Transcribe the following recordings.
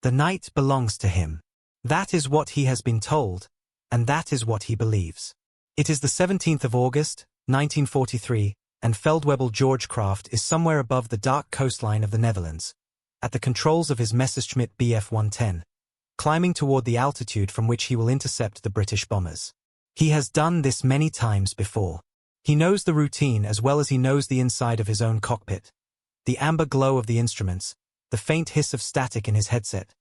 The night belongs to him. That is what he has been told, and that is what he believes. It is the 17th of August, 1943, and Feldwebel George Craft is somewhere above the dark coastline of the Netherlands, at the controls of his Messerschmitt Bf 110, climbing toward the altitude from which he will intercept the British bombers. He has done this many times before. He knows the routine as well as he knows the inside of his own cockpit. The amber glow of the instruments, the faint hiss of static in his headset,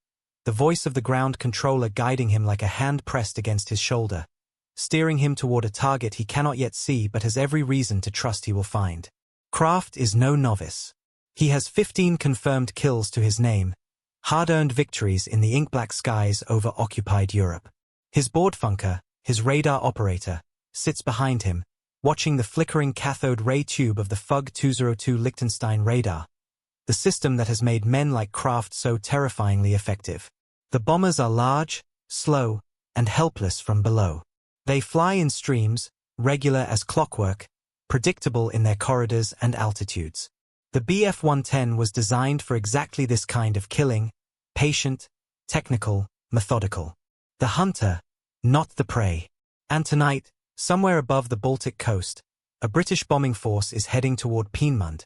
the voice of the ground controller guiding him like a hand pressed against his shoulder, steering him toward a target he cannot yet see but has every reason to trust he will find. Craft is no novice. He has 15 confirmed kills to his name, hard-earned victories in the ink-black skies over occupied Europe. His boardfunker, his radar operator, sits behind him, watching the flickering cathode ray tube of the FUG 202 Liechtenstein radar, the system that has made men like Craft so terrifyingly effective. The bombers are large, slow, and helpless from below. They fly in streams, regular as clockwork, predictable in their corridors and altitudes. The Bf 110 was designed for exactly this kind of killing, patient, technical, methodical. The hunter, not the prey. And tonight, somewhere above the Baltic coast, a British bombing force is heading toward Peenemünde,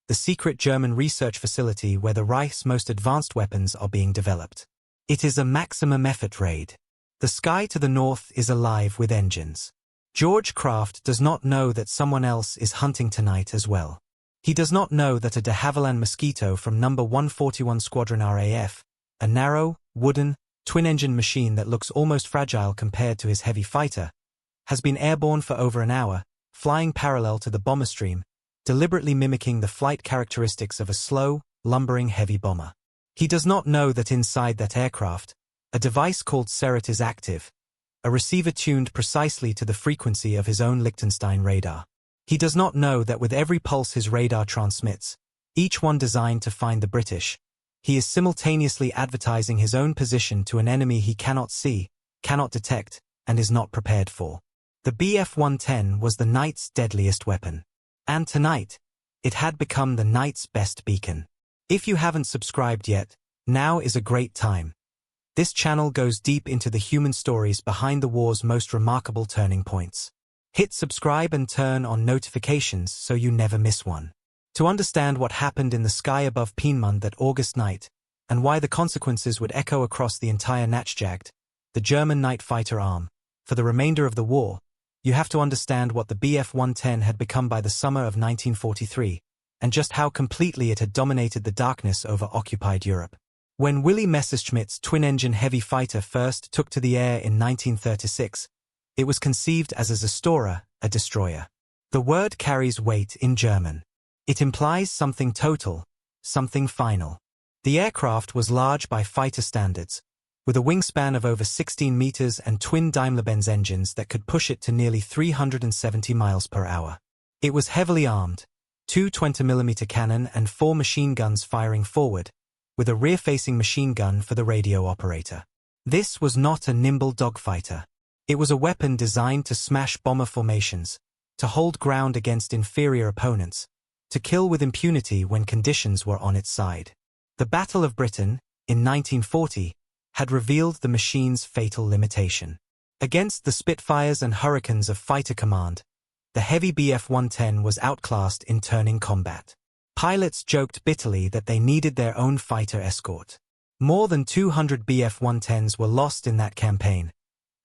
the secret German research facility where the Reich's most advanced weapons are being developed. It is a maximum effort raid. The sky to the north is alive with engines. George Craft does not know that someone else is hunting tonight as well. He does not know that a de Havilland Mosquito from number 141 Squadron RAF, a narrow, wooden, twin-engine machine that looks almost fragile compared to his heavy fighter, has been airborne for over an hour, flying parallel to the bomber stream, deliberately mimicking the flight characteristics of a slow, lumbering heavy bomber. He does not know that inside that aircraft, a device called Serit is active, a receiver tuned precisely to the frequency of his own Liechtenstein radar. He does not know that with every pulse his radar transmits, each one designed to find the British, he is simultaneously advertising his own position to an enemy he cannot see, cannot detect, and is not prepared for. The Bf 110 was the night's deadliest weapon. And tonight, it had become the night's best beacon. If you haven't subscribed yet, now is a great time. This channel goes deep into the human stories behind the war's most remarkable turning points. Hit subscribe and turn on notifications so you never miss one. To understand what happened in the sky above Peenemünde that August night, and why the consequences would echo across the entire Natchjagd, the German night fighter arm, for the remainder of the war, you have to understand what the Bf 110 had become by the summer of 1943, and just how completely it had dominated the darkness over occupied Europe. When Willy Messerschmitt's twin-engine heavy fighter first took to the air in 1936, it was conceived as a Zerstörer, a destroyer. The word carries weight in German. It implies something total, something final. The aircraft was large by fighter standards, with a wingspan of over 16 meters and twin Daimler-Benz engines that could push it to nearly 370 miles per hour. It was heavily armed, 2 20mm cannon and 4 machine guns firing forward, with a rear-facing machine gun for the radio operator. This was not a nimble dogfighter. It was a weapon designed to smash bomber formations, to hold ground against inferior opponents, to kill with impunity when conditions were on its side. The Battle of Britain, in 1940, had revealed the machine's fatal limitation. Against the Spitfires and Hurricanes of fighter command, the heavy Bf 110 was outclassed in turning combat. Pilots joked bitterly that they needed their own fighter escort. More than 200 Bf 110s were lost in that campaign,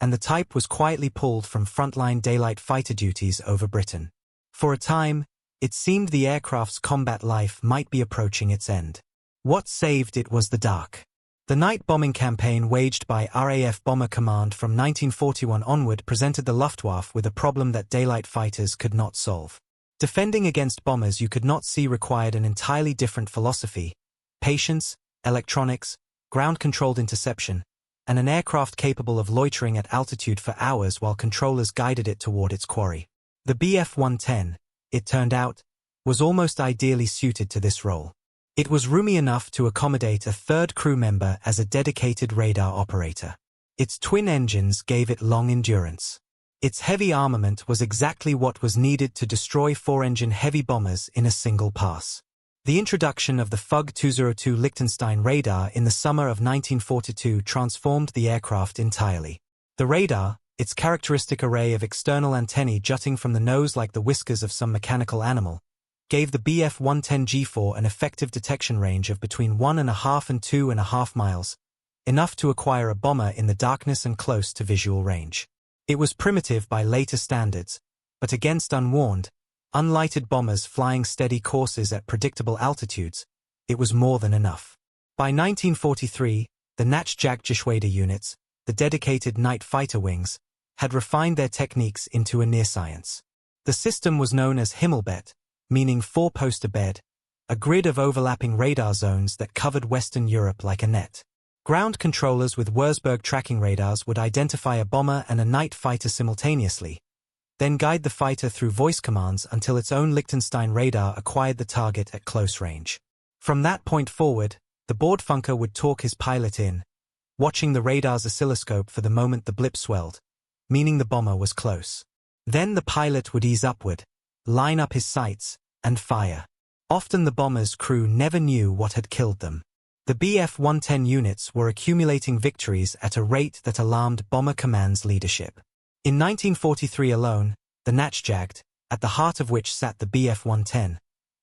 and the type was quietly pulled from frontline daylight fighter duties over Britain. For a time, it seemed the aircraft's combat life might be approaching its end. What saved it was the dark. The night bombing campaign waged by RAF Bomber Command from 1941 onward presented the Luftwaffe with a problem that daylight fighters could not solve. Defending against bombers you could not see required an entirely different philosophy: patience, electronics, ground-controlled interception, and an aircraft capable of loitering at altitude for hours while controllers guided it toward its quarry. The Bf 110, it turned out, was almost ideally suited to this role. It was roomy enough to accommodate a third crew member as a dedicated radar operator. Its twin engines gave it long endurance. Its heavy armament was exactly what was needed to destroy 4-engine heavy bombers in a single pass. The introduction of the FUG-202 Liechtenstein radar in the summer of 1942 transformed the aircraft entirely. The radar, its characteristic array of external antennae jutting from the nose like the whiskers of some mechanical animal, gave the Bf-110G4 an effective detection range of between 1.5 and 2.5 miles, enough to acquire a bomber in the darkness and close to visual range. It was primitive by later standards, but against unwarned, unlighted bombers flying steady courses at predictable altitudes, it was more than enough. By 1943, the Natchjagd units, the dedicated night fighter wings, had refined their techniques into a near science. The system was known as Himmelbett, meaning four-poster bed, a grid of overlapping radar zones that covered Western Europe like a net. Ground controllers with Wurzburg tracking radars would identify a bomber and a night fighter simultaneously, then guide the fighter through voice commands until its own Liechtenstein radar acquired the target at close range. From that point forward, the Bordfunker would talk his pilot in, watching the radar's oscilloscope for the moment the blip swelled, meaning the bomber was close. Then the pilot would ease upward, line up his sights, and fire. Often the bomber's crew never knew what had killed them. The Bf-110 units were accumulating victories at a rate that alarmed Bomber Command's leadership. In 1943 alone, the Natchjagd, at the heart of which sat the Bf-110,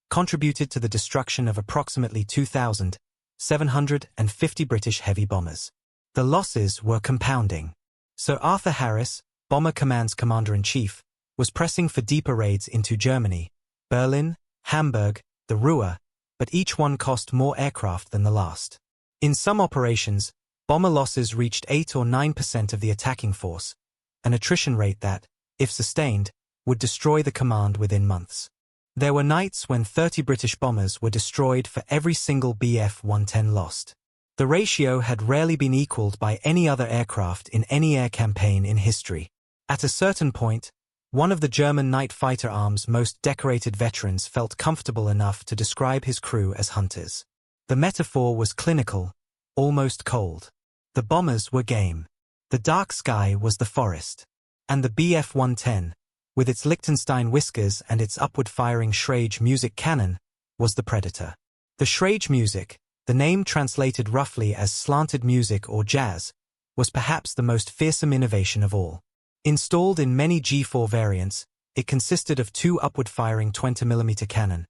contributed to the destruction of approximately 2,750 British heavy bombers. The losses were compounding. Sir Arthur Harris, Bomber Command's commander-in-chief, was pressing for deeper raids into Germany, Berlin, Hamburg, the Ruhr, but each one cost more aircraft than the last. In some operations, bomber losses reached 8 or 9% of the attacking force, an attrition rate that, if sustained, would destroy the command within months. There were nights when 30 British bombers were destroyed for every single Bf-110 lost. The ratio had rarely been equaled by any other aircraft in any air campaign in history. At a certain point, one of the German night fighter arm's most decorated veterans felt comfortable enough to describe his crew as hunters. The metaphor was clinical, almost cold. The bombers were game. The dark sky was the forest. And the Bf-110, with its Liechtenstein whiskers and its upward-firing Schrage music cannon, was the predator. The Schrage music, the name translated roughly as slanted music or jazz, was perhaps the most fearsome innovation of all. Installed in many G4 variants, it consisted of two upward-firing 20mm cannon,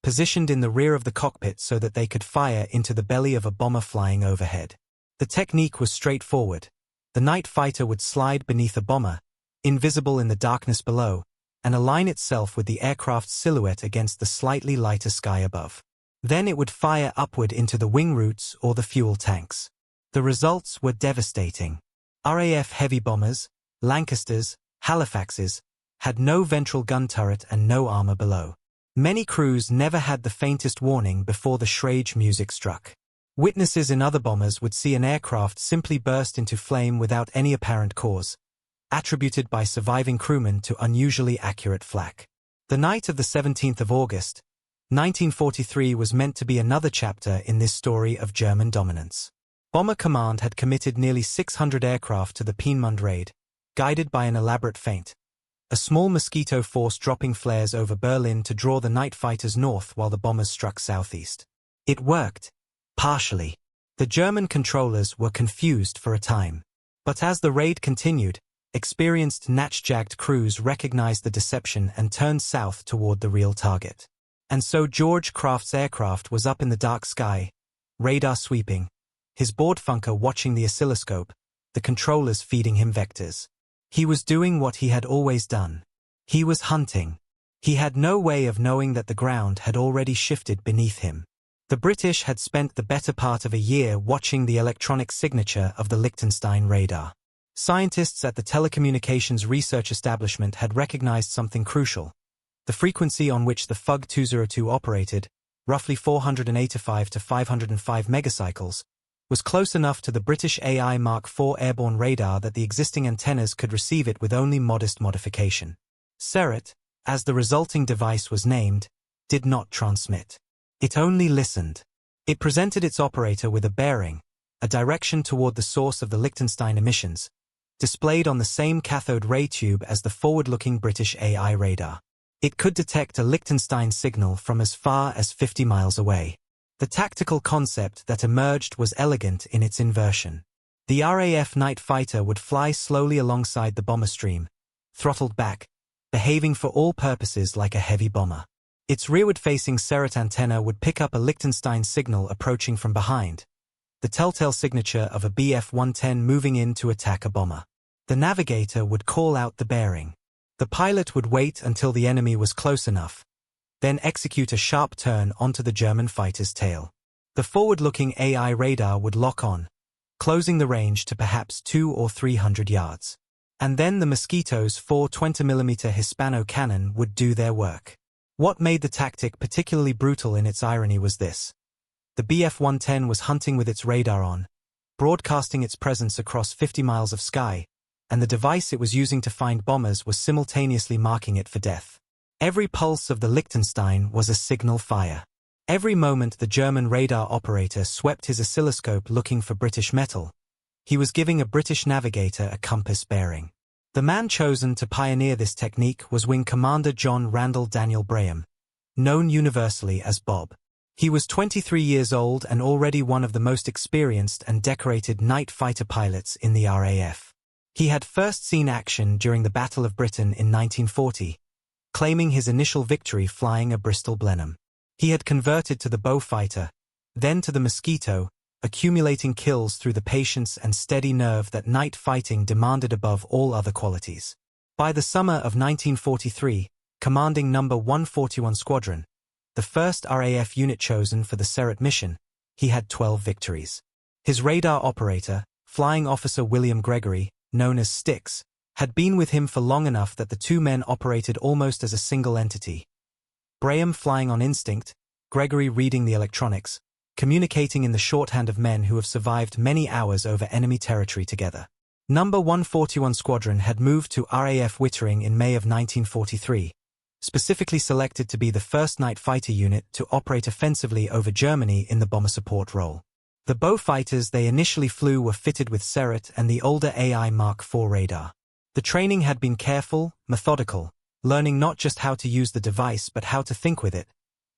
positioned in the rear of the cockpit so that they could fire into the belly of a bomber flying overhead. The technique was straightforward. The night fighter would slide beneath a bomber, invisible in the darkness below, and align itself with the aircraft's silhouette against the slightly lighter sky above. Then it would fire upward into the wing roots or the fuel tanks. The results were devastating. RAF heavy bombers, Lancasters, Halifaxes, had no ventral gun turret and no armor below. Many crews never had the faintest warning before the Schrage music struck. Witnesses in other bombers would see an aircraft simply burst into flame without any apparent cause, attributed by surviving crewmen to unusually accurate flak. The night of the 17th of August, 1943 was meant to be another chapter in this story of German dominance. Bomber Command had committed nearly 600 aircraft to the Peenemünde raid, guided by an elaborate feint. A small Mosquito force dropping flares over Berlin to draw the night fighters north while the bombers struck southeast. It worked. Partially. The German controllers were confused for a time. But as the raid continued, experienced Natchjagd crews recognized the deception and turned south toward the real target. And so George Kraft's aircraft was up in the dark sky, radar sweeping, his Bordfunker watching the oscilloscope, the controllers feeding him vectors. He was doing what he had always done. He was hunting. He had no way of knowing that the ground had already shifted beneath him. The British had spent the better part of a year watching the electronic signature of the Liechtenstein radar. Scientists at the Telecommunications Research Establishment had recognized something crucial. The frequency on which the FUG-202 operated, roughly 485 to 505 megacycles, was close enough to the British AI Mark IV airborne radar that the existing antennas could receive it with only modest modification. Seret, as the resulting device was named, did not transmit. It only listened. It presented its operator with a bearing, a direction toward the source of the Liechtenstein emissions, displayed on the same cathode ray tube as the forward-looking British AI radar. It could detect a Liechtenstein signal from as far as 50 miles away. The tactical concept that emerged was elegant in its inversion. The RAF night fighter would fly slowly alongside the bomber stream, throttled back, behaving for all purposes like a heavy bomber. Its rearward-facing Serret antenna would pick up a Liechtenstein signal approaching from behind, the telltale signature of a Bf-110 moving in to attack a bomber. The navigator would call out the bearing. The pilot would wait until the enemy was close enough, then execute a sharp turn onto the German fighter's tail. The forward-looking AI radar would lock on, closing the range to perhaps 200 or 300 yards. And then the Mosquito's 420mm Hispano cannon would do their work. What made the tactic particularly brutal in its irony was this. The Bf-110 was hunting with its radar on, broadcasting its presence across 50 miles of sky, and the device it was using to find bombers was simultaneously marking it for death. Every pulse of the Liechtenstein was a signal fire. Every moment the German radar operator swept his oscilloscope looking for British metal, he was giving a British navigator a compass bearing. The man chosen to pioneer this technique was Wing Commander John Randall Daniel Braham, known universally as Bob. He was 23 years old and already one of the most experienced and decorated night fighter pilots in the RAF. He had first seen action during the Battle of Britain in 1940, claiming his initial victory flying a Bristol Blenheim. He had converted to the Beaufighter, then to the Mosquito, accumulating kills through the patience and steady nerve that night fighting demanded above all other qualities. By the summer of 1943, commanding No. 141 Squadron, the first RAF unit chosen for the Serret mission, he had 12 victories. His radar operator, Flying Officer William Gregory, known as Sticks, had been with him for long enough that the two men operated almost as a single entity. Braham flying on instinct, Gregory reading the electronics, communicating in the shorthand of men who have survived many hours over enemy territory together. No. 141 Squadron had moved to RAF Wittering in May of 1943, specifically selected to be the first night fighter unit to operate offensively over Germany in the bomber support role. The Beaufighters they initially flew were fitted with Serret and the older AI Mark IV radar. The training had been careful, methodical, learning not just how to use the device but how to think with it,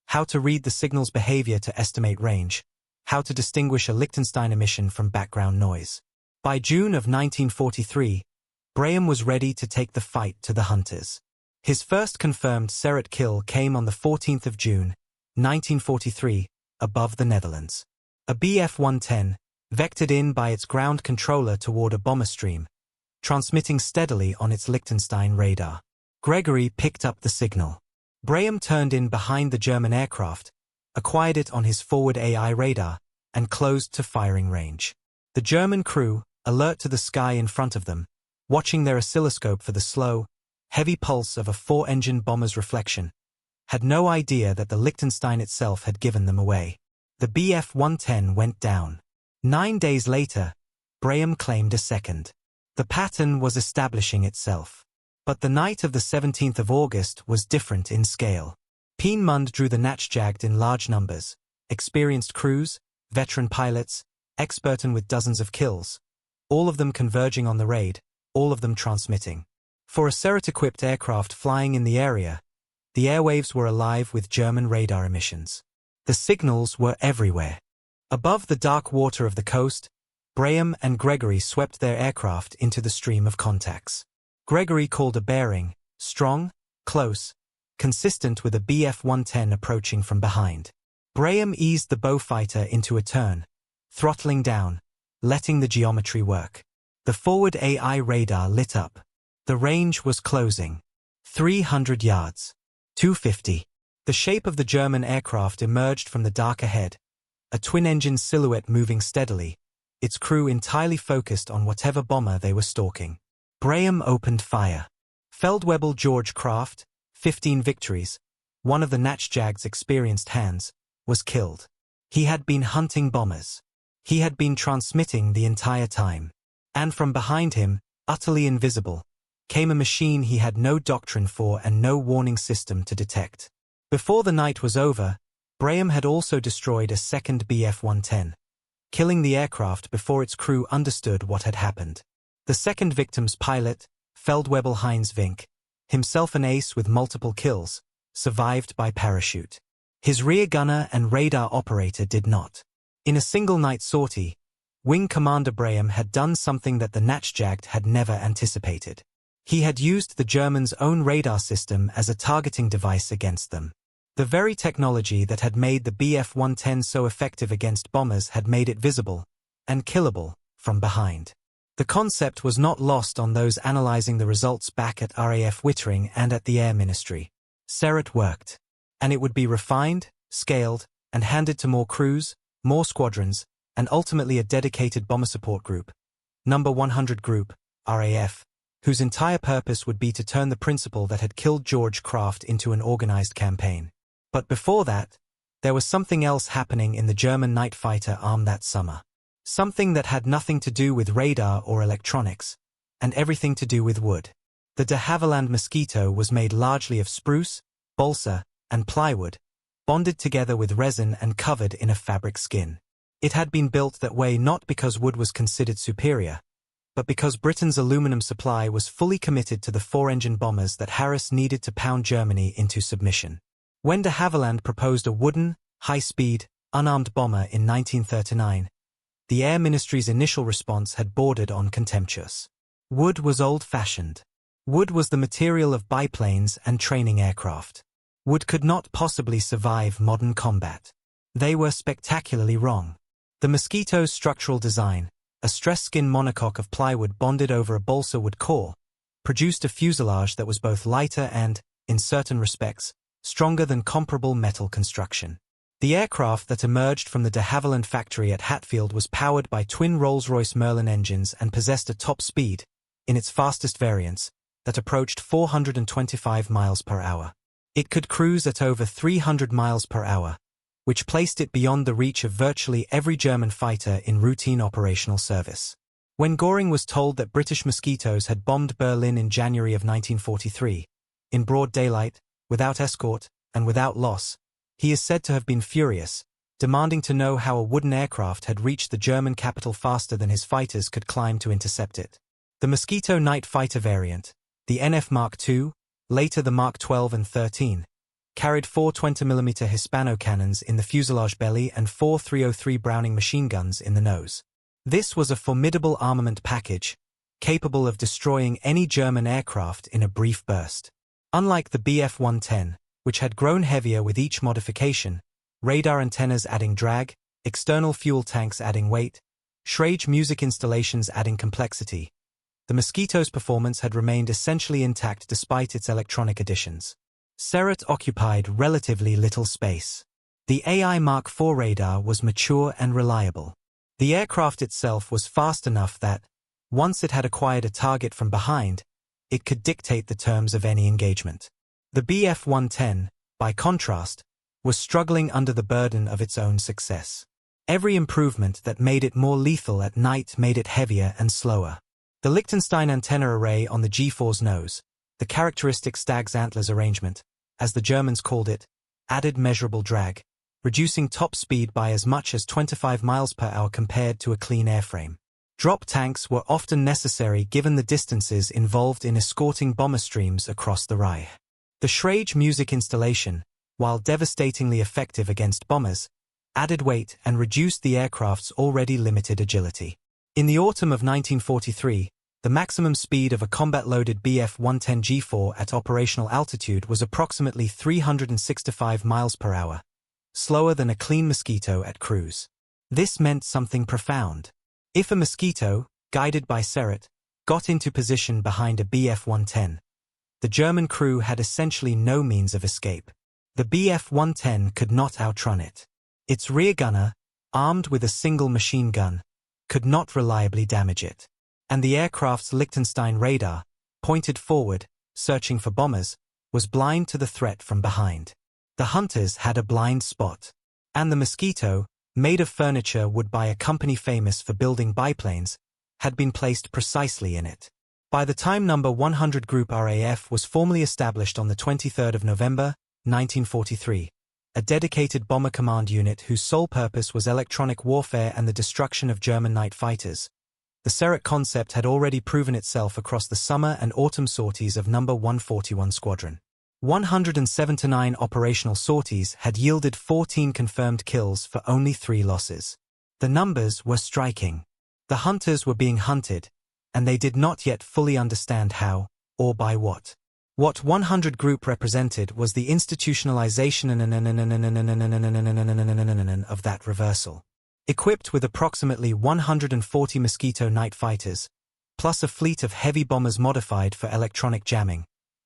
how to read the signal's behavior to estimate range, how to distinguish a Liechtenstein emission from background noise. By June of 1943, Braham was ready to take the fight to the hunters. His first confirmed Serret kill came on the 14th of June, 1943, above the Netherlands. A Bf-110, vectored in by its ground controller toward a bomber stream, transmitting steadily on its Liechtenstein radar. Gregory picked up the signal. Braham turned in behind the German aircraft, acquired it on his forward AI radar, and closed to firing range. The German crew, alert to the sky in front of them, watching their oscilloscope for the slow, heavy pulse of a four-engine bomber's reflection, had no idea that the Liechtenstein itself had given them away. The Bf-110 went down. 9 days later, Braham claimed a second. The pattern was establishing itself. But the night of the 17th of August was different in scale. Peenemünde drew the Natchjagd in large numbers, experienced crews, veteran pilots, experten with dozens of kills, all of them converging on the raid, all of them transmitting. For a Serret-equipped aircraft flying in the area, the airwaves were alive with German radar emissions. The signals were everywhere. Above the dark water of the coast, Braham and Gregory swept their aircraft into the stream of contacts. Gregory called a bearing, strong, close, consistent with a Bf-110 approaching from behind. Braham eased the Beaufighter into a turn, throttling down, letting the geometry work. The forward AI radar lit up. The range was closing. 300 yards. 250. The shape of the German aircraft emerged from the dark ahead, a twin-engine silhouette moving steadily, its crew entirely focused on whatever bomber they were stalking. Braham opened fire. Feldwebel George Kraft, 15 victories, one of the Natchjagd's experienced hands, was killed. He had been hunting bombers. He had been transmitting the entire time. And from behind him, utterly invisible, came a machine he had no doctrine for and no warning system to detect. Before the night was over, Braham had also destroyed a second Bf-110, killing the aircraft before its crew understood what had happened. The second victim's pilot, Feldwebel Heinz Vink, himself an ace with multiple kills, survived by parachute. His rear gunner and radar operator did not. In a single night sortie, Wing Commander Braham had done something that the Natchjagd had never anticipated. He had used the Germans' own radar system as a targeting device against them. The very technology that had made the Bf-110 so effective against bombers had made it visible and killable from behind. The concept was not lost on those analyzing the results back at RAF Wittering and at the Air Ministry. Serret worked, and it would be refined, scaled, and handed to more crews, more squadrons, and ultimately a dedicated bomber support group, Number 100 Group, RAF, whose entire purpose would be to turn the principle that had killed George Craft into an organized campaign. But before that, there was something else happening in the German night fighter arm that summer. Something that had nothing to do with radar or electronics, and everything to do with wood. The de Havilland Mosquito was made largely of spruce, balsa, and plywood, bonded together with resin and covered in a fabric skin. It had been built that way not because wood was considered superior, but because Britain's aluminum supply was fully committed to the four-engine bombers that Harris needed to pound Germany into submission. When de Havilland proposed a wooden, high-speed, unarmed bomber in 1939, the Air Ministry's initial response had bordered on contemptuous. Wood was old-fashioned. Wood was the material of biplanes and training aircraft. Wood could not possibly survive modern combat. They were spectacularly wrong. The Mosquito's structural design, a stress-skin monocoque of plywood bonded over a balsa wood core, produced a fuselage that was both lighter and, in certain respects, stronger than comparable metal construction. The aircraft that emerged from the de Havilland factory at Hatfield was powered by twin Rolls-Royce Merlin engines and possessed a top speed, in its fastest variants, that approached 425 miles per hour. It could cruise at over 300 miles per hour, which placed it beyond the reach of virtually every German fighter in routine operational service. When Göring was told that British Mosquitoes had bombed Berlin in January of 1943, in broad daylight, without escort, and without loss, he is said to have been furious, demanding to know how a wooden aircraft had reached the German capital faster than his fighters could climb to intercept it. The Mosquito night fighter variant, the NF Mark II, later the Mark 12 and 13, carried 4 20mm Hispano cannons in the fuselage belly and 4 303 Browning machine guns in the nose. This was a formidable armament package, capable of destroying any German aircraft in a brief burst. Unlike the Bf-110, which had grown heavier with each modification, radar antennas adding drag, external fuel tanks adding weight, Schrage music installations adding complexity, the Mosquito's performance had remained essentially intact despite its electronic additions. Serret occupied relatively little space. The AI Mark IV radar was mature and reliable. The aircraft itself was fast enough that, once it had acquired a target from behind, it could dictate the terms of any engagement. The Bf-110, by contrast, was struggling under the burden of its own success. Every improvement that made it more lethal at night made it heavier and slower. The Liechtenstein antenna array on the G4's nose, the characteristic stag's antlers arrangement, as the Germans called it, added measurable drag, reducing top speed by as much as 25 miles per hour compared to a clean airframe. Drop tanks were often necessary given the distances involved in escorting bomber streams across the Reich. The Schrage music installation, while devastatingly effective against bombers, added weight and reduced the aircraft's already limited agility. In the autumn of 1943, the maximum speed of a combat-loaded Bf-110 G4 at operational altitude was approximately 365 miles per hour, slower than a clean Mosquito at cruise. This meant something profound. If a Mosquito, guided by Serret, got into position behind a Bf-110, the German crew had essentially no means of escape. The Bf-110 could not outrun it. Its rear gunner, armed with a single machine gun, could not reliably damage it. And the aircraft's Liechtenstein radar, pointed forward, searching for bombers, was blind to the threat from behind. The hunters had a blind spot. And the Mosquito, made of furniture wood by a company famous for building biplanes, had been placed precisely in it. By the time Number 100 Group RAF was formally established on the 23rd of November, 1943, a dedicated bomber command unit whose sole purpose was electronic warfare and the destruction of German night fighters, The Serrat concept had already proven itself across the summer and autumn sorties of No. 141 Squadron. 179 operational sorties had yielded 14 confirmed kills for only 3 losses. The numbers were striking. The hunters were being hunted, and they did not yet fully understand how, or by what. What 100 Group represented was the institutionalization of that reversal. Equipped with approximately 140 Mosquito night fighters, plus a fleet of heavy bombers modified for electronic jamming,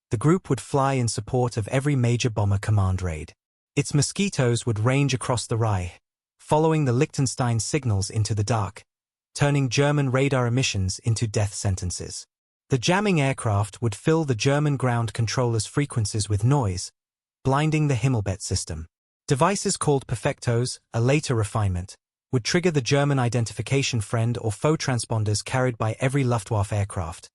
the group would fly in support of every major bomber command raid. Its Mosquitoes would range across the Reich, following the Liechtenstein signals into the dark, turning German radar emissions into death sentences. The jamming aircraft would fill the German ground controllers' frequencies with noise, blinding the Himmelbett system. Devices called Perfectos, a later refinement, would trigger the German identification friend or foe transponders carried by every Luftwaffe aircraft,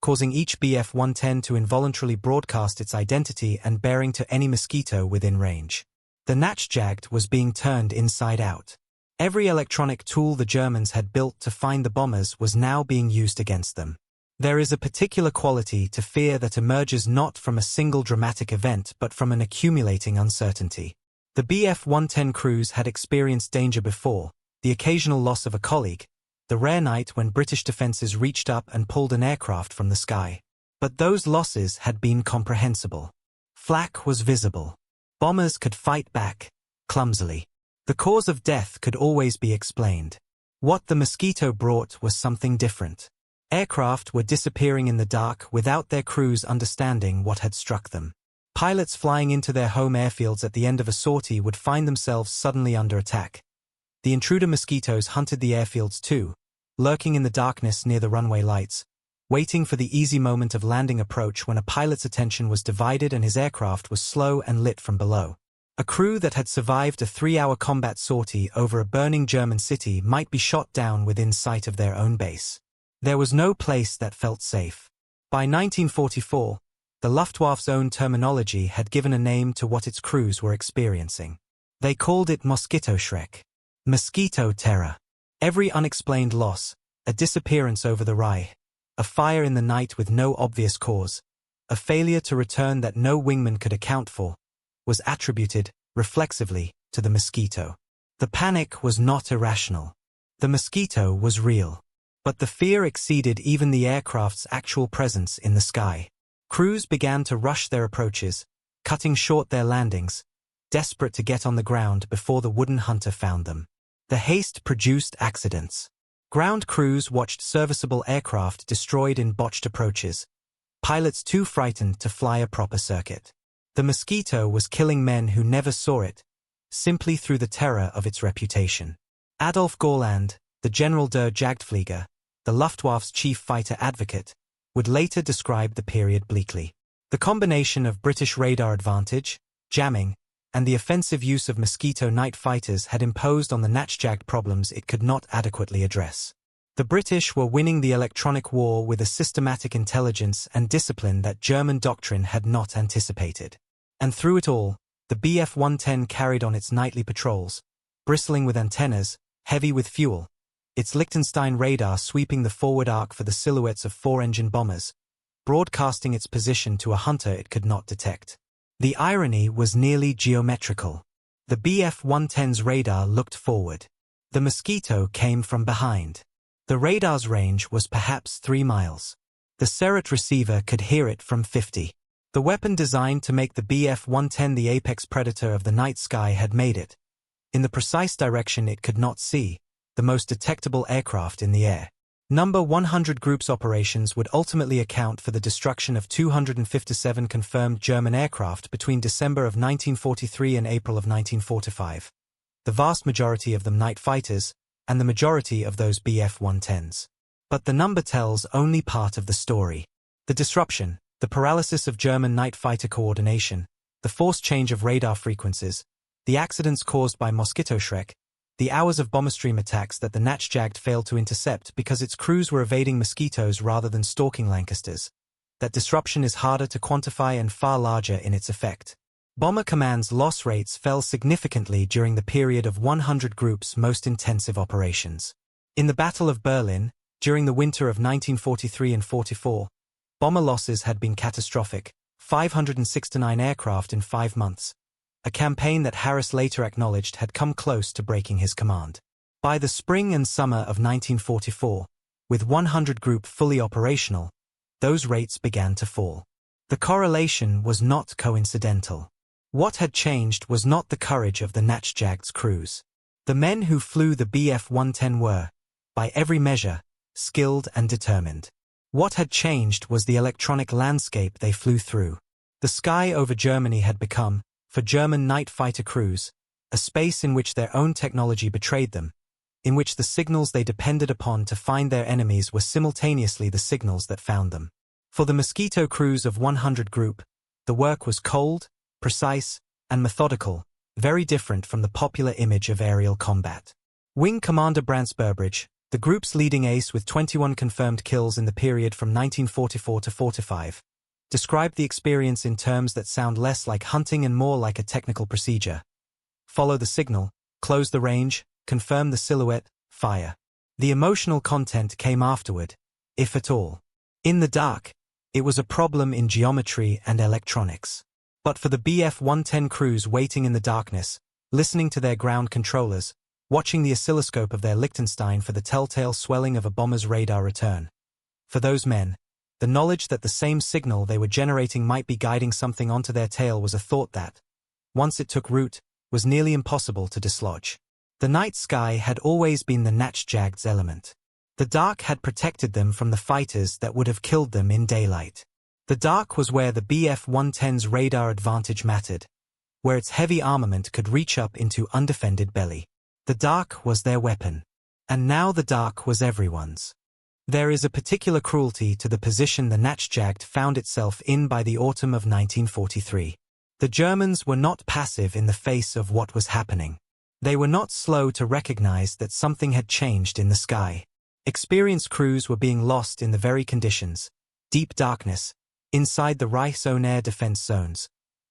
causing each Bf-110 to involuntarily broadcast its identity and bearing to any Mosquito within range. The Natchjagd was being turned inside out. Every electronic tool the Germans had built to find the bombers was now being used against them. There is a particular quality to fear that emerges not from a single dramatic event but from an accumulating uncertainty. The Bf-110 crews had experienced danger before, the occasional loss of a colleague, the rare night when British defences reached up and pulled an aircraft from the sky. But those losses had been comprehensible. Flak was visible. Bombers could fight back, clumsily. The cause of death could always be explained. What the Mosquito brought was something different. Aircraft were disappearing in the dark without their crews understanding what had struck them. Pilots flying into their home airfields at the end of a sortie would find themselves suddenly under attack. The intruder Mosquitoes hunted the airfields too, lurking in the darkness near the runway lights, waiting for the easy moment of landing approach when a pilot's attention was divided and his aircraft was slow and lit from below. A crew that had survived a 3-hour combat sortie over a burning German city might be shot down within sight of their own base. There was no place that felt safe. By 1944, the Luftwaffe's own terminology had given a name to what its crews were experiencing. They called it Mosquito Schreck. Mosquito Terror. Every unexplained loss, a disappearance over the Reich, a fire in the night with no obvious cause, a failure to return that no wingman could account for, was attributed, reflexively, to the Mosquito. The panic was not irrational. The Mosquito was real. But the fear exceeded even the aircraft's actual presence in the sky. Crews began to rush their approaches, cutting short their landings, desperate to get on the ground before the wooden hunter found them. The haste produced accidents. Ground crews watched serviceable aircraft destroyed in botched approaches, pilots too frightened to fly a proper circuit. The Mosquito was killing men who never saw it, simply through the terror of its reputation. Adolf Gorland, the General der Jagdflieger, the Luftwaffe's chief fighter advocate, would later describe the period bleakly. The combination of British radar advantage, jamming, and the offensive use of Mosquito night fighters had imposed on the Natchjagd problems it could not adequately address. The British were winning the electronic war with a systematic intelligence and discipline that German doctrine had not anticipated. And through it all, the Bf-110 carried on its nightly patrols, bristling with antennas, heavy with fuel, its Liechtenstein radar sweeping the forward arc for the silhouettes of 4-engine bombers, broadcasting its position to a hunter it could not detect. The irony was nearly geometrical. The Bf-110's radar looked forward. The Mosquito came from behind. The radar's range was perhaps 3 miles. The Serrat receiver could hear it from 50. The weapon designed to make the Bf-110 the apex predator of the night sky had made it, in the precise direction it could not see, the most detectable aircraft in the air. No. 100 Group's operations would ultimately account for the destruction of 257 confirmed German aircraft between December of 1943 and April of 1945. The vast majority of them night fighters, and the majority of those Bf-110s. But the number tells only part of the story. The disruption, the paralysis of German night fighter coordination, the forced change of radar frequencies, the accidents caused by Mosquito Schreck, the hours of bomberstream attacks that the Natchjagd failed to intercept because its crews were evading Mosquitoes rather than stalking Lancasters. That disruption is harder to quantify and far larger in its effect. Bomber Command's loss rates fell significantly during the period of 100 Group's most intensive operations. In the Battle of Berlin, During the winter of 1943 and 44, bomber losses had been catastrophic, 569 aircraft in 5 months, a campaign that Harris later acknowledged had come close to breaking his command. By the spring and summer of 1944, with 100 Group fully operational, those rates began to fall. The correlation was not coincidental. What had changed was not the courage of the Natchjagd's crews. The men who flew the Bf-110 were, by every measure, skilled and determined. What had changed was the electronic landscape they flew through. The sky over Germany had become, for German night fighter crews, a space in which their own technology betrayed them, in which the signals they depended upon to find their enemies were simultaneously the signals that found them. For the Mosquito crews of 100 Group, the work was cold, precise, and methodical, very different from the popular image of aerial combat. Wing Commander Brance Burbridge, the group's leading ace with 21 confirmed kills in the period from 1944 to 45, described the experience in terms that sound less like hunting and more like a technical procedure. Follow the signal, close the range, confirm the silhouette, fire. The emotional content came afterward, if at all. In the dark, it was a problem in geometry and electronics. But for the Bf-110 crews waiting in the darkness, listening to their ground controllers, watching the oscilloscope of their Liechtenstein for the telltale swelling of a bomber's radar return. For those men, the knowledge that the same signal they were generating might be guiding something onto their tail was a thought that, once it took root, was nearly impossible to dislodge. The night sky had always been the Natchjagd's element. The dark had protected them from the fighters that would have killed them in daylight. The dark was where the Bf-110's radar advantage mattered, where its heavy armament could reach up into undefended belly. The dark was their weapon. And now the dark was everyone's. There is a particular cruelty to the position the Natchjagd found itself in by the autumn of 1943. The Germans were not passive in the face of what was happening. They were not slow to recognize that something had changed in the sky. Experienced crews were being lost in the very conditions, deep darkness, inside the Reichszonen air defense zones,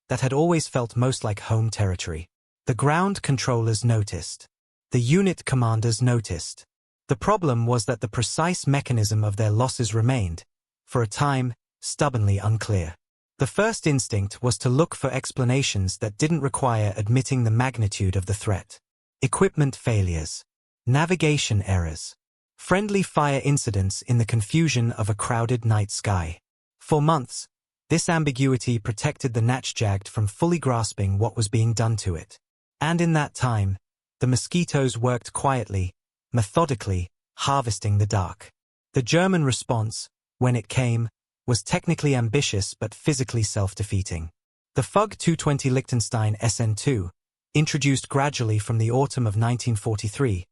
that had always felt most like home territory. The ground controllers noticed. The unit commanders noticed. The problem was that the precise mechanism of their losses remained, for a time, stubbornly unclear. The first instinct was to look for explanations that didn't require admitting the magnitude of the threat. Equipment failures. Navigation errors. Friendly fire incidents in the confusion of a crowded night sky. For months, this ambiguity protected the Natchjagd from fully grasping what was being done to it. And in that time, the Mosquitoes worked quietly, methodically, harvesting the dark. The German response, when it came, was technically ambitious but physically self-defeating. The FUG 220 Liechtenstein SN2, introduced gradually from the autumn of 1943,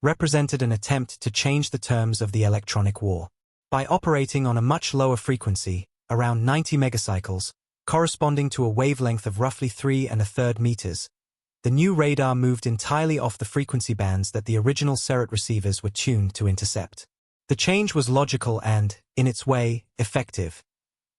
represented an attempt to change the terms of the electronic war. By operating on a much lower frequency, around 90 megacycles, corresponding to a wavelength of roughly 3 1/3 meters, the new radar moved entirely off the frequency bands that the original Serret receivers were tuned to intercept. The change was logical and, in its way, effective.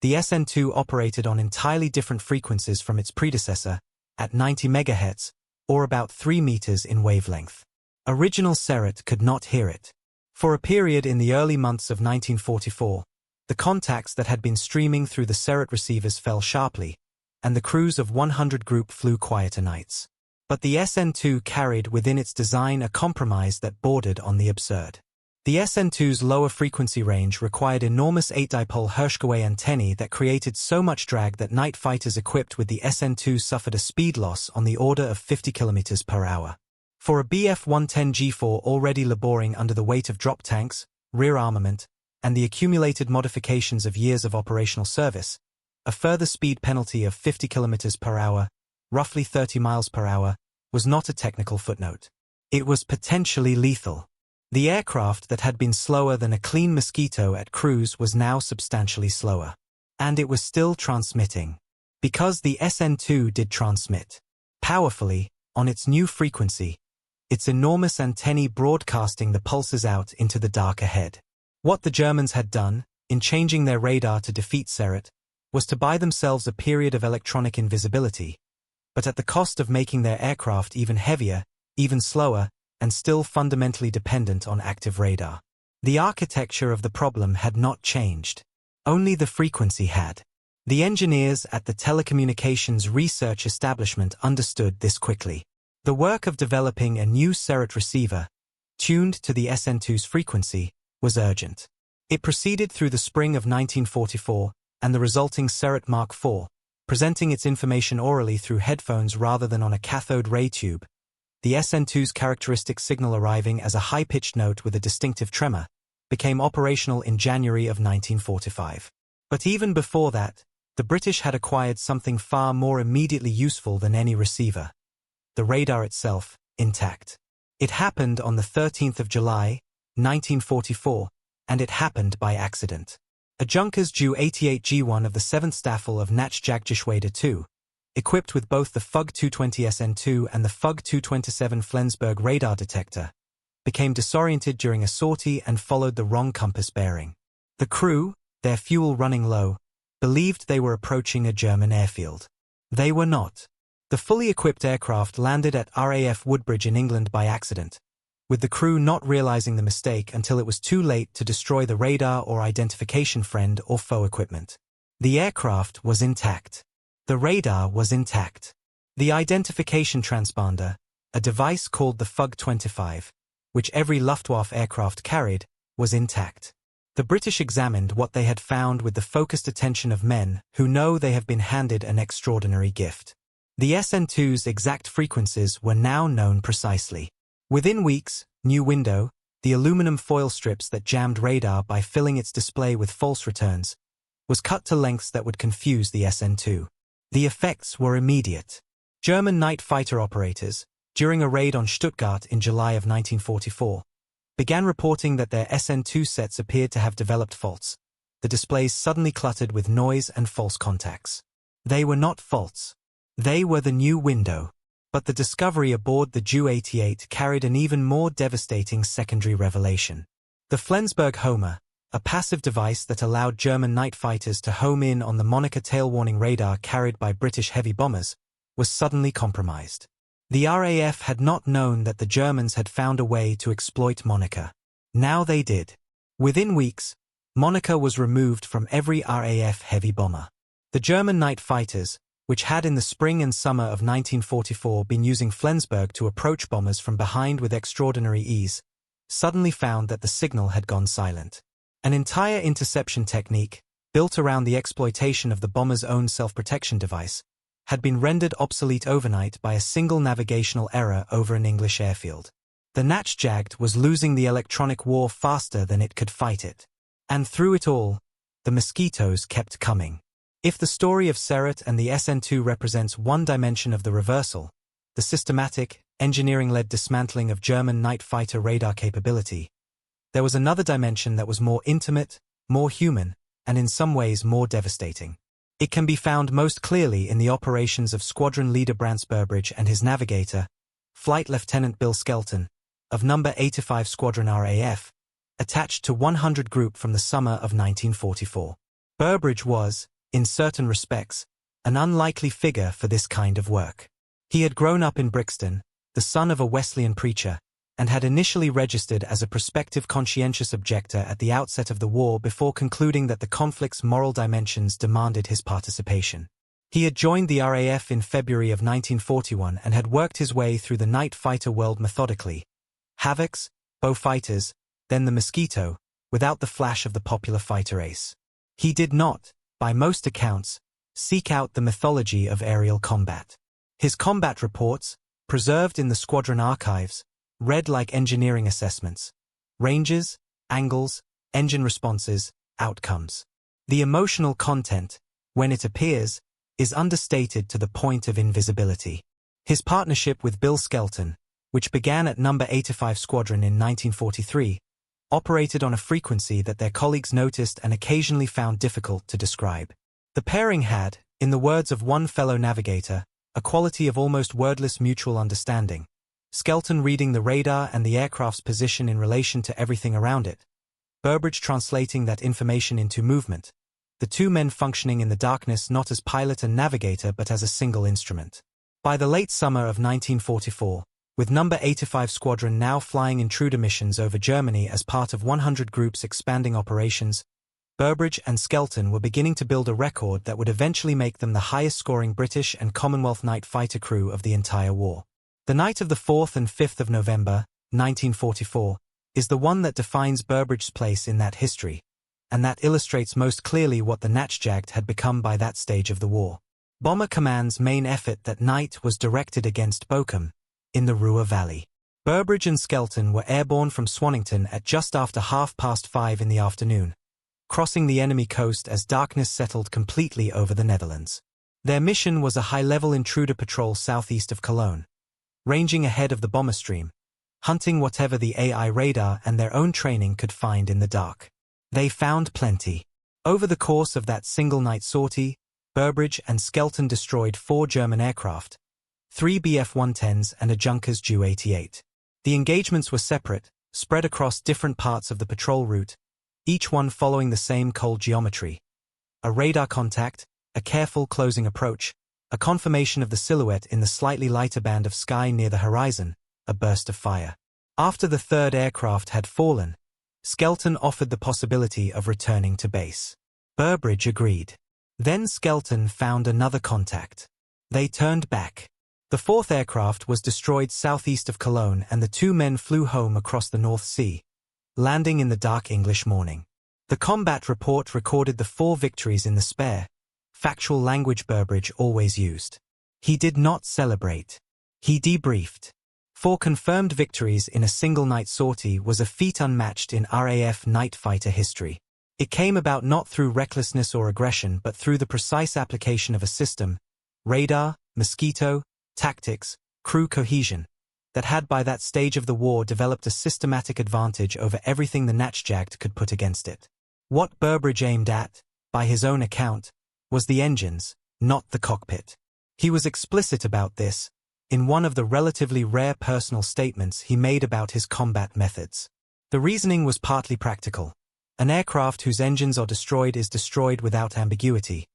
The SN2 operated on entirely different frequencies from its predecessor, at 90 MHz, or about 3 meters in wavelength. Original Serret could not hear it. For a period in the early months of 1944, the contacts that had been streaming through the Serret receivers fell sharply, and the crews of 100 Group flew quieter nights. But the SN2 carried within its design a compromise that bordered on the absurd. The SN2's lower frequency range required enormous 8-dipole Hershkoway antennae that created so much drag that night fighters equipped with the SN2 suffered a speed loss on the order of 50 km per hour. For a Bf-110 G4 already laboring under the weight of drop tanks, rear armament, and the accumulated modifications of years of operational service, a further speed penalty of 50 km per hour, roughly 30 miles per hour, was not a technical footnote. It was potentially lethal. The aircraft that had been slower than a clean Mosquito at cruise was now substantially slower. And it was still transmitting. Because the SN2 did transmit powerfully, on its new frequency, its enormous antennae broadcasting the pulses out into the dark ahead. What the Germans had done, in changing their radar to defeat Serret, was to buy themselves a period of electronic invisibility, but at the cost of making their aircraft even heavier, even slower, and still fundamentally dependent on active radar. The architecture of the problem had not changed. Only the frequency had. The engineers at the Telecommunications Research Establishment understood this quickly. The work of developing a new SERET receiver, tuned to the SN2's frequency, was urgent. It proceeded through the spring of 1944, and the resulting SERET Mark IV, presenting its information orally through headphones rather than on a cathode ray tube, the SN2's characteristic signal arriving as a high-pitched note with a distinctive tremor, became operational in January of 1945. But even before that, the British had acquired something far more immediately useful than any receiver: the radar itself, intact. It happened on the 13th of July, 1944, and it happened by accident. A Junkers Ju-88G1 of the 7th Staffel of Natchjagd II, equipped with both the FUG-220SN2 and the FUG-227 Flensburg radar detector, became disoriented during a sortie and followed the wrong compass bearing. The crew, their fuel running low, believed they were approaching a German airfield. They were not. The fully equipped aircraft landed at RAF Woodbridge in England by accident, with the crew not realizing the mistake until it was too late to destroy the radar or identification friend or foe equipment. The aircraft was intact. The radar was intact. The identification transponder, a device called the FUG-25, which every Luftwaffe aircraft carried, was intact. The British examined what they had found with the focused attention of men who know they have been handed an extraordinary gift. The SN2's exact frequencies were now known precisely. Within weeks, New Window, the aluminum foil strips that jammed radar by filling its display with false returns, was cut to lengths that would confuse the SN2. The effects were immediate. German night fighter operators, during a raid on Stuttgart in July of 1944, began reporting that their SN2 sets appeared to have developed faults, the displays suddenly cluttered with noise and false contacts. They were not faults. They were the New Window. But the discovery aboard the Ju-88 carried an even more devastating secondary revelation. The Flensburg Homer, a passive device that allowed German night fighters to home in on the Monica tail-warning radar carried by British heavy bombers, was suddenly compromised. The RAF had not known that the Germans had found a way to exploit Monica. Now they did. Within weeks, Monica was removed from every RAF heavy bomber. The German night fighters, which had in the spring and summer of 1944 been using Flensburg to approach bombers from behind with extraordinary ease, suddenly found that the signal had gone silent. An entire interception technique, built around the exploitation of the bomber's own self-protection device, had been rendered obsolete overnight by a single navigational error over an English airfield. The Natchjagd was losing the electronic war faster than it could fight it. And through it all, the Mosquitoes kept coming. If the story of SERET and the SN2 represents one dimension of the reversal, the systematic, engineering-led dismantling of German night fighter radar capability, there was another dimension that was more intimate, more human, and in some ways more devastating. It can be found most clearly in the operations of Squadron Leader Brants Burbridge and his navigator, Flight Lieutenant Bill Skelton, of No. 85 Squadron RAF, attached to 100 Group from the summer of 1944. Burbridge was, in certain respects, an unlikely figure for this kind of work. He had grown up in Brixton, the son of a Wesleyan preacher, and had initially registered as a prospective conscientious objector at the outset of the war before concluding that the conflict's moral dimensions demanded his participation. He had joined the RAF in February of 1941 and had worked his way through the night fighter world methodically. Havocs, Bo fighters, then the Mosquito, without the flash of the popular fighter ace. He did not, by most accounts, seek out the mythology of aerial combat. His combat reports, preserved in the squadron archives, read like engineering assessments: ranges, angles, engine responses, outcomes. The emotional content, when it appears, is understated to the point of invisibility. His partnership with Bill Skelton, which began at No. 85 Squadron in 1943, operated on a frequency that their colleagues noticed and occasionally found difficult to describe. The pairing had, in the words of one fellow navigator, a quality of almost wordless mutual understanding. Skelton reading the radar and the aircraft's position in relation to everything around it, Burbridge translating that information into movement, the two men functioning in the darkness not as pilot and navigator but as a single instrument. By the late summer of 1944, With No. 85 Squadron now flying intruder missions over Germany as part of 100 groups expanding operations, Burbridge and Skelton were beginning to build a record that would eventually make them the highest-scoring British and Commonwealth night fighter crew of the entire war. The night of the 4th and 5th of November, 1944, is the one that defines Burbridge's place in that history, and that illustrates most clearly what the Natchjagd had become by that stage of the war. Bomber Command's main effort that night was directed against Bochum, in the Ruhr Valley. Burbridge and Skelton were airborne from Swannington at just after 5:30 in the afternoon, crossing the enemy coast as darkness settled completely over the Netherlands. Their mission was a high-level intruder patrol southeast of Cologne, ranging ahead of the bomber stream, hunting whatever the AI radar and their own training could find in the dark. They found plenty. Over the course of that single-night sortie, Burbridge and Skelton destroyed 4 German aircraft, 3 Bf-110s and a Junkers Ju-88. The engagements were separate, spread across different parts of the patrol route, each one following the same cold geometry. A radar contact, a careful closing approach, a confirmation of the silhouette in the slightly lighter band of sky near the horizon, a burst of fire. After the 3rd aircraft had fallen, Skelton offered the possibility of returning to base. Burbridge agreed. Then Skelton found another contact. They turned back. The 4th aircraft was destroyed southeast of Cologne and the 2 men flew home across the North Sea, landing in the dark English morning. The combat report recorded the 4 victories in the spare, factual language Burbridge always used. He did not celebrate. He debriefed. 4 confirmed victories in a single-night sortie was a feat unmatched in RAF night fighter history. It came about not through recklessness or aggression but through the precise application of a system, radar, Mosquito, tactics, crew cohesion, that had by that stage of the war developed a systematic advantage over everything the Natchjagd could put against it. What Burbridge aimed at, by his own account, was the engines, not the cockpit. He was explicit about this, in one of the relatively rare personal statements he made about his combat methods. The reasoning was partly practical. An aircraft whose engines are destroyed is destroyed without ambiguity,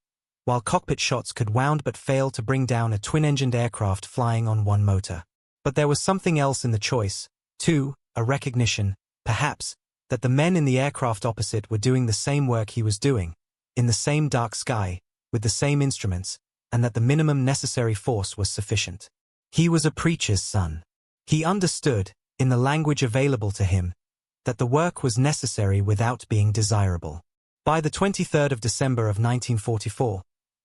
while cockpit shots could wound but fail to bring down a twin-engined aircraft flying on one motor. But there was something else in the choice, too, a recognition, perhaps, that the men in the aircraft opposite were doing the same work he was doing, in the same dark sky, with the same instruments, and that the minimum necessary force was sufficient. He was a preacher's son. He understood, in the language available to him, that the work was necessary without being desirable. By the 23rd of December of 1944,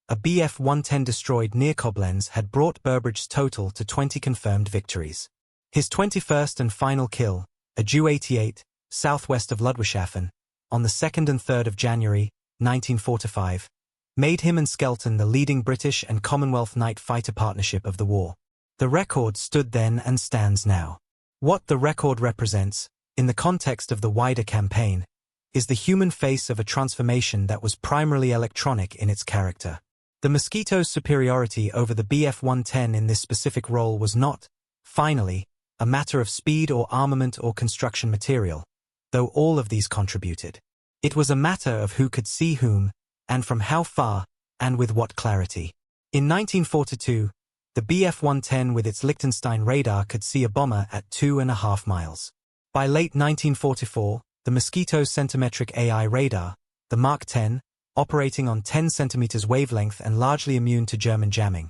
a Bf-110 destroyed near Koblenz had brought Burbridge's total to 20 confirmed victories. His 21st and final kill, a Ju-88, southwest of Ludwigshafen, on the 2nd and 3rd of January, 1945, made him and Skelton the leading British and Commonwealth night fighter partnership of the war. The record stood then and stands now. What the record represents, in the context of the wider campaign, is the human face of a transformation that was primarily electronic in its character. The Mosquito's superiority over the Bf-110 in this specific role was not, finally, a matter of speed or armament or construction material, though all of these contributed. It was a matter of who could see whom, and from how far, and with what clarity. In 1942, the Bf-110 with its Liechtenstein radar could see a bomber at 2.5 miles. By late 1944, the Mosquito's centimetric AI radar, the Mark 10, operating on 10 centimeters wavelength and largely immune to German jamming,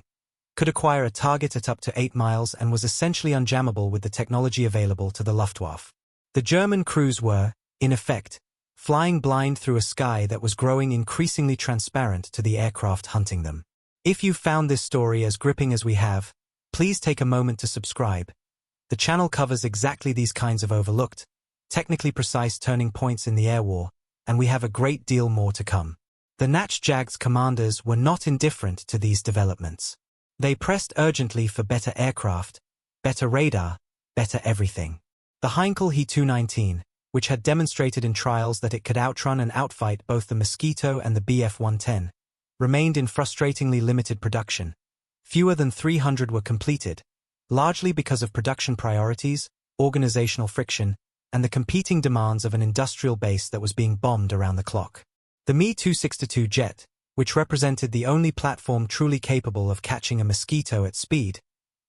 could acquire a target at up to 8 miles and was essentially unjammable with the technology available to the Luftwaffe. The German crews were, in effect, flying blind through a sky that was growing increasingly transparent to the aircraft hunting them. If you've found this story as gripping as we have, please take a moment to subscribe. The channel covers exactly these kinds of overlooked, technically precise turning points in the air war, and we have a great deal more to come. The Natchjagd's commanders were not indifferent to these developments. They pressed urgently for better aircraft, better radar, better everything. The Heinkel He-219, which had demonstrated in trials that it could outrun and outfight both the Mosquito and the Bf-110, remained in frustratingly limited production. Fewer than 300 were completed, largely because of production priorities, organizational friction, and the competing demands of an industrial base that was being bombed around the clock. The Me-262 jet, which represented the only platform truly capable of catching a Mosquito at speed,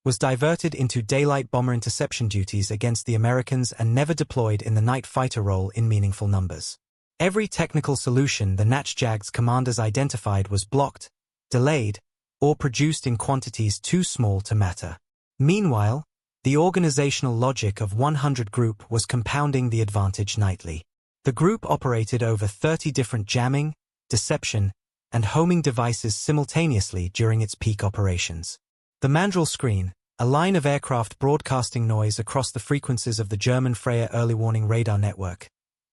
was diverted into daylight bomber interception duties against the Americans and never deployed in the night fighter role in meaningful numbers. Every technical solution the Natchjagd's commanders identified was blocked, delayed, or produced in quantities too small to matter. Meanwhile, the organizational logic of 100 Group was compounding the advantage nightly. The group operated over 30 different jamming, deception, and homing devices simultaneously during its peak operations. The mandrel screen, a line of aircraft broadcasting noise across the frequencies of the German Freya early warning radar network,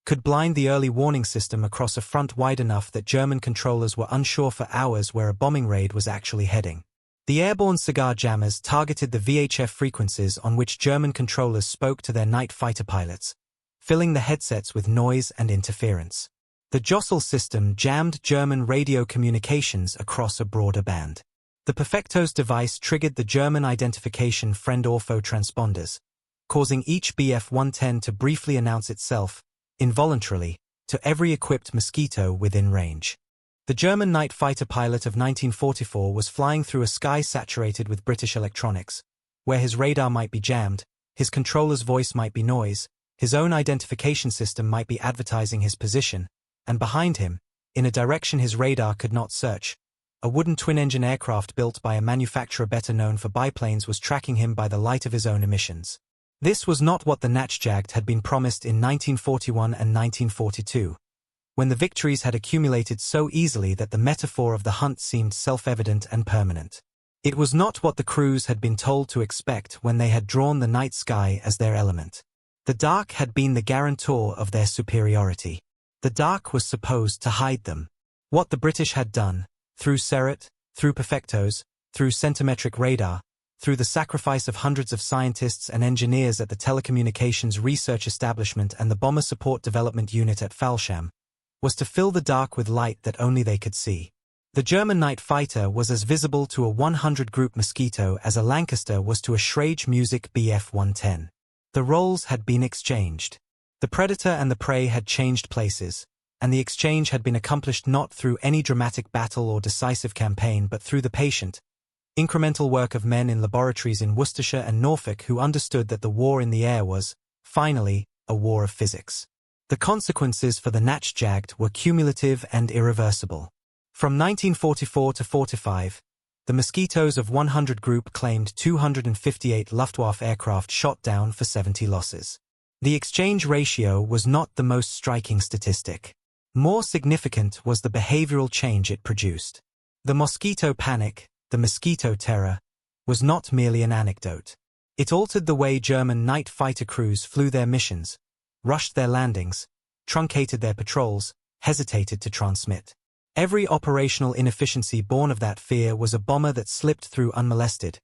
could blind the early warning system across a front wide enough that German controllers were unsure for hours where a bombing raid was actually heading. The airborne cigar jammers targeted the VHF frequencies on which German controllers spoke to their night fighter pilots, filling the headsets with noise and interference. The jostle system jammed German radio communications across a broader band. The Perfectos device triggered the German identification friend-orpho transponders, causing each Bf-110 to briefly announce itself, involuntarily, to every equipped Mosquito within range. The German night fighter pilot of 1944 was flying through a sky saturated with British electronics, where his radar might be jammed, his controller's voice might be noise, his own identification system might be advertising his position, and behind him, in a direction his radar could not search, a wooden twin-engine aircraft built by a manufacturer better known for biplanes was tracking him by the light of his own emissions. This was not what the Natchjagd had been promised in 1941 and 1942. When the victories had accumulated so easily that the metaphor of the hunt seemed self-evident and permanent. It was not what the crews had been told to expect when they had drawn the night sky as their element. The dark had been the guarantor of their superiority. The dark was supposed to hide them. What the British had done, through Serret, through Perfectos, through centimetric radar, through the sacrifice of hundreds of scientists and engineers at the Telecommunications Research Establishment and the Bomber Support Development Unit at Falsham, was to fill the dark with light that only they could see. The German night fighter was as visible to a 100 Group Mosquito as a Lancaster was to a Schrage Music Bf-110. The roles had been exchanged. The predator and the prey had changed places, and the exchange had been accomplished not through any dramatic battle or decisive campaign but through the patient, incremental work of men in laboratories in Worcestershire and Norfolk who understood that the war in the air was, finally, a war of physics. The consequences for the Natchjagd were cumulative and irreversible. From 1944 to 45, the Mosquitoes of 100 Group claimed 258 Luftwaffe aircraft shot down for 70 losses. The exchange ratio was not the most striking statistic. More significant was the behavioral change it produced. The Mosquito panic, the Mosquito Terror, was not merely an anecdote. It altered the way German night fighter crews flew their missions, rushed their landings, truncated their patrols, hesitated to transmit. Every operational inefficiency born of that fear was a bomber that slipped through unmolested,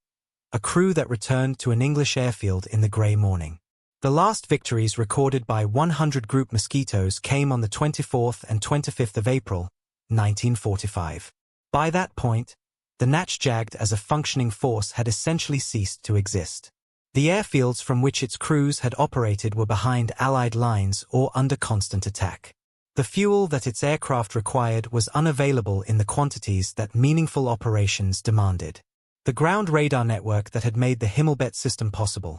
a crew that returned to an English airfield in the grey morning. The last victories recorded by 100 Group Mosquitoes came on the 24th and 25th of April, 1945. By that point, the Natchjagd as a functioning force had essentially ceased to exist. The airfields from which its crews had operated were behind Allied lines or under constant attack. The fuel that its aircraft required was unavailable in the quantities that meaningful operations demanded. The ground radar network that had made the Himmelbett system possible,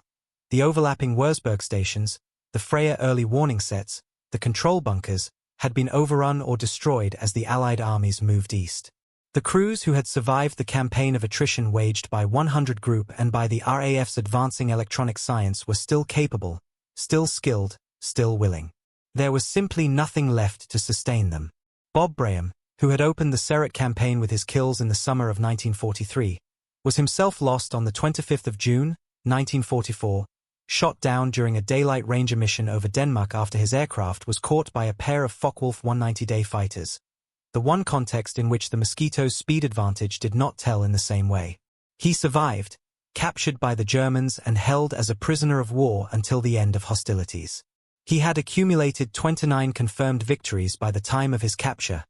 the overlapping Wurzburg stations, the Freya early warning sets, the control bunkers, had been overrun or destroyed as the Allied armies moved east. The crews who had survived the campaign of attrition waged by 100 Group and by the RAF's advancing electronic science were still capable, still skilled, still willing. There was simply nothing left to sustain them. Bob Braham, who had opened the Serret campaign with his kills in the summer of 1943, was himself lost on the 25th of June, 1944, shot down during a daylight ranger mission over Denmark after his aircraft was caught by a pair of Focke-Wulf 190-day fighters. The one context in which the Mosquito's speed advantage did not tell in the same way. He survived, captured by the Germans and held as a prisoner of war until the end of hostilities. He had accumulated 29 confirmed victories by the time of his capture,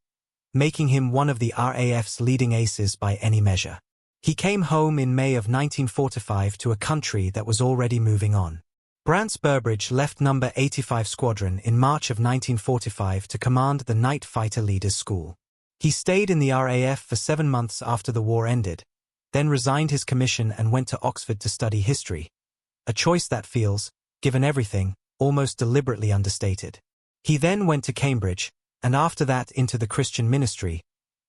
making him one of the RAF's leading aces by any measure. He came home in May of 1945 to a country that was already moving on. Brants Burbridge left No. 85 Squadron in March of 1945 to command the Night Fighter Leaders School. He stayed in the RAF for 7 months after the war ended, then resigned his commission and went to Oxford to study history. A choice that feels, given everything, almost deliberately understated. He then went to Cambridge, and after that into the Christian ministry,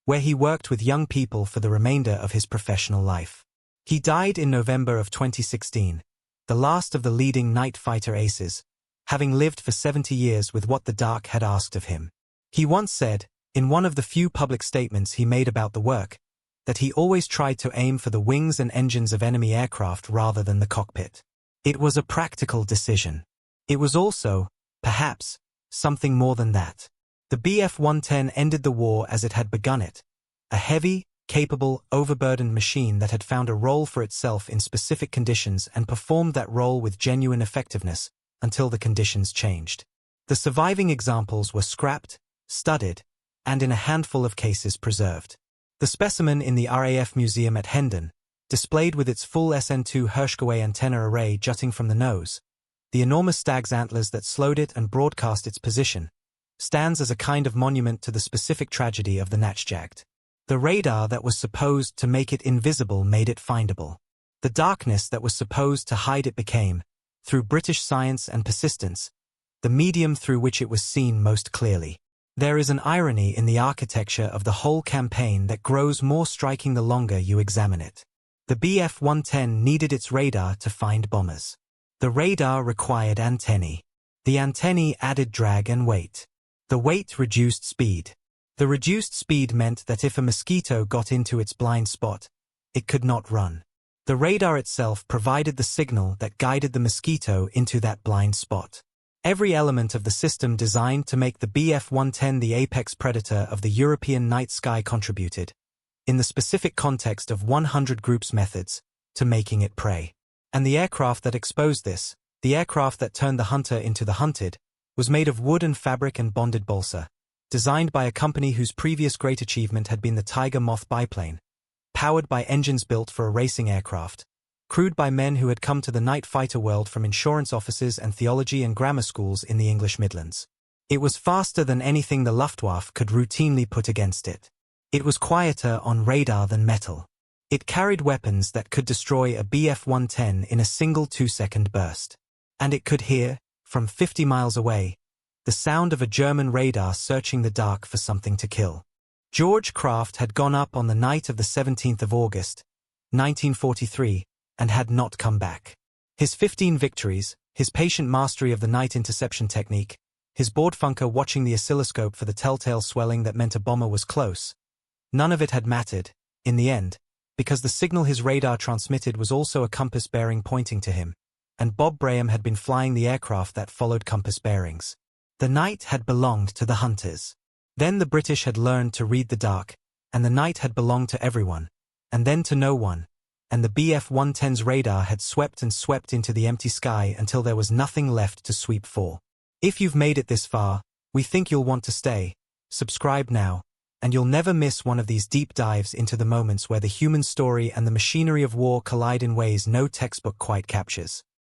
where he worked with young people for the remainder of his professional life. He died in November of 2016, the last of the leading night fighter aces, having lived for 70 years with what the dark had asked of him. He once said, in one of the few public statements he made about the work, that he always tried to aim for the wings and engines of enemy aircraft rather than the cockpit. It was a practical decision. It was also, perhaps, something more than that. The Bf-110 ended the war as it had begun it, a heavy, capable, overburdened machine that had found a role for itself in specific conditions and performed that role with genuine effectiveness until the conditions changed. The surviving examples were scrapped, studied, and in a handful of cases preserved. The specimen in the RAF Museum at Hendon, displayed with its full SN2 Hershkoway antenna array jutting from the nose, the enormous stag's antlers that slowed it and broadcast its position, stands as a kind of monument to the specific tragedy of the Natchjagd. The radar that was supposed to make it invisible made it findable. The darkness that was supposed to hide it became, through British science and persistence, the medium through which it was seen most clearly. There is an irony in the architecture of the whole campaign that grows more striking the longer you examine it. The Bf-110 needed its radar to find bombers. The radar required antennae. The antennae added drag and weight. The weight reduced speed. The reduced speed meant that if a mosquito got into its blind spot, it could not run. The radar itself provided the signal that guided the mosquito into that blind spot. Every element of the system designed to make the Bf-110 the apex predator of the European night sky contributed, in the specific context of 100 groups methods, to making it prey. And the aircraft that exposed this, the aircraft that turned the hunter into the hunted, was made of wood and fabric and bonded balsa, designed by a company whose previous great achievement had been the Tiger Moth biplane, powered by engines built for a racing aircraft, crewed by men who had come to the night fighter world from insurance offices and theology and grammar schools in the English Midlands. It was faster than anything the Luftwaffe could routinely put against it. It was quieter on radar than metal. It carried weapons that could destroy a Bf-110 in a single 2-second burst. And it could hear, from 50 miles away, the sound of a German radar searching the dark for something to kill. George Craft had gone up on the night of the 17th of August, 1943, and had not come back. His 15 victories, his patient mastery of the night interception technique, his boardfunker watching the oscilloscope for the telltale swelling that meant a bomber was close, none of it had mattered, in the end, because the signal his radar transmitted was also a compass bearing pointing to him, and Bob Braham had been flying the aircraft that followed compass bearings. The night had belonged to the hunters. Then the British had learned to read the dark, and the night had belonged to everyone, and then to no one, and the Bf-110's radar had swept and swept into the empty sky until there was nothing left to sweep for. If you've made it this far, we think you'll want to stay. Subscribe now, and you'll never miss one of these deep dives into the moments where the human story and the machinery of war collide in ways no textbook quite captures.